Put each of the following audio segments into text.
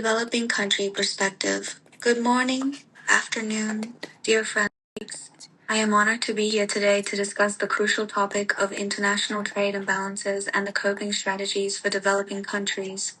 Developing country perspective. Good morning, afternoon, dear friends. I am honored to be here today to discuss the crucial topic of international trade imbalances and the coping strategies for developing countries.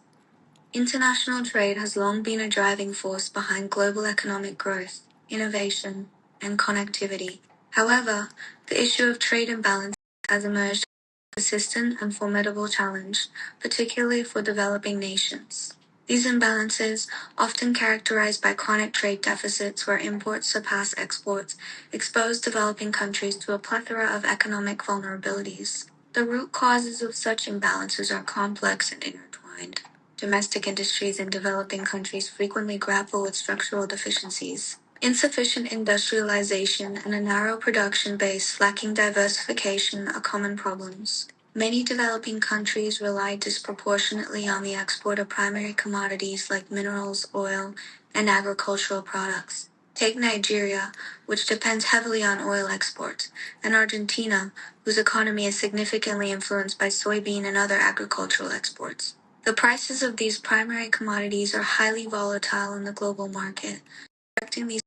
International trade has long been a driving force behind global economic growth, innovation, and connectivity. However, the issue of trade imbalance has emerged as a persistent and formidable challenge, particularly for developing nations. These imbalances, often characterized by chronic trade deficits where imports surpass exports, expose developing countries to a plethora of economic vulnerabilities. The root causes of such imbalances are complex and intertwined. Domestic industries in developing countries frequently grapple with structural deficiencies. Insufficient industrialization and a narrow production base lacking diversification are common problems. Many developing countries rely disproportionately on the export of primary commodities like minerals, oil, and agricultural products. Take Nigeria, which depends heavily on oil exports, and Argentina, whose economy is significantly influenced by soybean and other agricultural exports. The prices of these primary commodities are highly volatile in the global market, subjecting these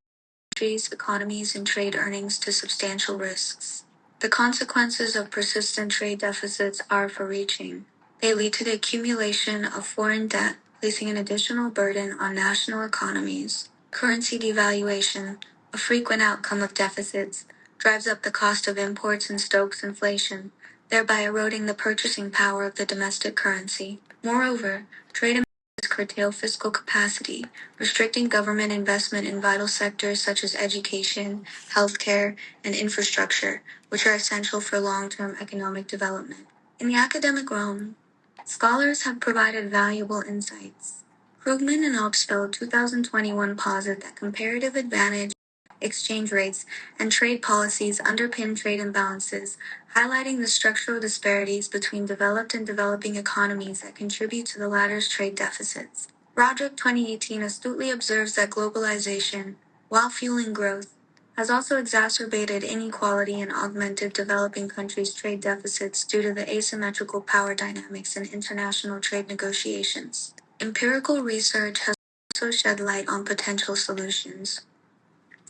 countries' economies and trade earnings to substantial risks. The consequences of persistent trade deficits are far-reaching. They lead to the accumulation of foreign debt, placing an additional burden on national economies. Currency devaluation, a frequent outcome of deficits, drives up the cost of imports and stokes inflation, thereby eroding the purchasing power of the domestic currency. Moreover, trade curtail fiscal capacity, restricting government investment in vital sectors such as education, healthcare, and infrastructure, which are essential for long-term economic development. In the academic realm, scholars have provided valuable insights. Krugman and Obstfeld 2021 posit that comparative advantage, exchange rates, and trade policies underpin trade imbalances, highlighting the structural disparities between developed and developing economies that contribute to the latter's trade deficits. Roderick 2018 astutely observes that globalization, while fueling growth, has also exacerbated inequality and augmented developing countries' trade deficits due to the asymmetrical power dynamics in international trade negotiations. Empirical research has also shed light on potential solutions.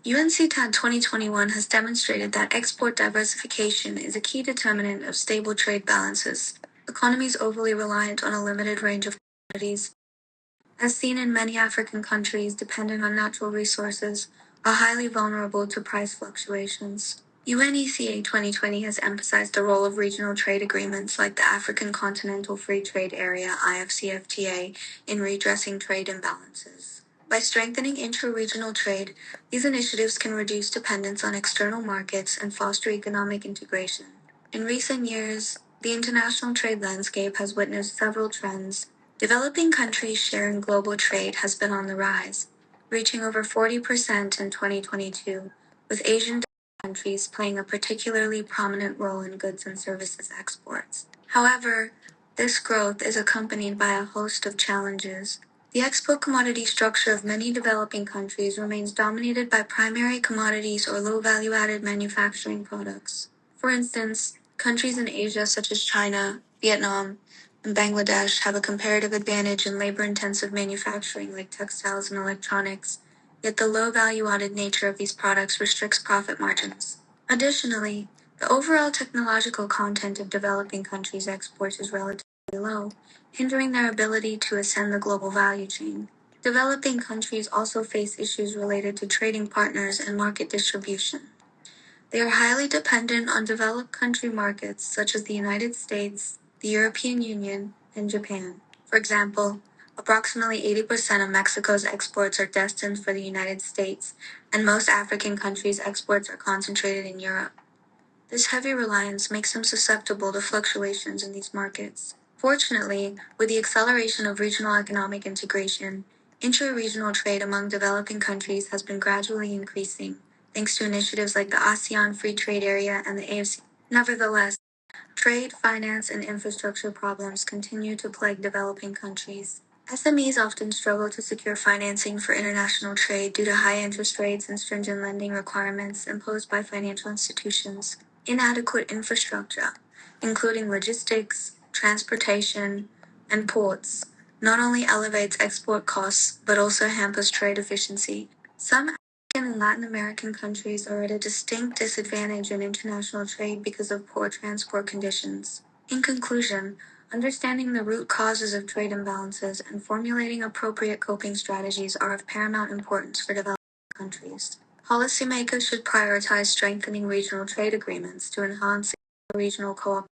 UNCTAD 2021 has demonstrated that export diversification is a key determinant of stable trade balances. Economies overly reliant on a limited range of commodities, as seen in many African countries dependent on natural resources, are highly vulnerable to price fluctuations. UNECA 2020 has emphasized the role of regional trade agreements like the African Continental Free Trade Area (AfCFTA) in redressing trade imbalances. By strengthening intra-regional trade, these initiatives can reduce dependence on external markets and foster economic integration. In recent years, the international trade landscape has witnessed several trends. Developing countries' share in global trade has been on the rise, reaching over 40% in 2022, with Asian countries playing a particularly prominent role in goods and services exports. However, this growth is accompanied by a host of challenges. The export commodity structure of many developing countries remains dominated by primary commodities or low value-added manufacturing products. For instance, countries in Asia such as China, Vietnam, and Bangladesh have a comparative advantage in labor-intensive manufacturing like textiles and electronics, yet the low value-added nature of these products restricts profit margins. Additionally, the overall technological content of developing countries' exports is relatively low, hindering their ability to ascend the global value chain. Developing countries also face issues related to trading partners and market distribution. They are highly dependent on developed country markets such as the United States, the European Union, and Japan. For example, approximately 80% of Mexico's exports are destined for the United States, and most African countries' exports are concentrated in Europe. This heavy reliance makes them susceptible to fluctuations in these markets. Fortunately, with the acceleration of regional economic integration, intra-regional trade among developing countries has been gradually increasing, thanks to initiatives like the ASEAN Free Trade Area and the AFC. Nevertheless, trade, finance, and infrastructure problems continue to plague developing countries. SMEs often struggle to secure financing for international trade due to high interest rates and stringent lending requirements imposed by financial institutions. Inadequate infrastructure, including logistics, transportation, and ports, not only elevates export costs, but also hampers trade efficiency. Some African and Latin American countries are at a distinct disadvantage in international trade because of poor transport conditions. In conclusion, understanding the root causes of trade imbalances and formulating appropriate coping strategies are of paramount importance for developing countries. Policymakers should prioritize strengthening regional trade agreements to enhance regional cooperation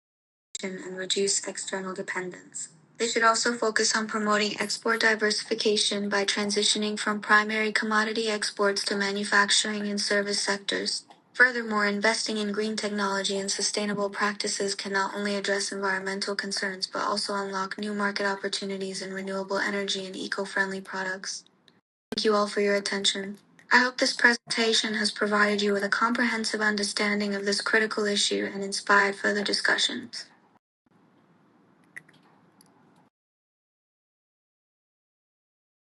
and reduce external dependence. They should also focus on promoting export diversification by transitioning from primary commodity exports to manufacturing and service sectors. Furthermore, investing in green technology and sustainable practices can not only address environmental concerns but also unlock new market opportunities in renewable energy and eco-friendly products. Thank you all for your attention. I hope this presentation has provided you with a comprehensive understanding of this critical issue and inspired further discussions.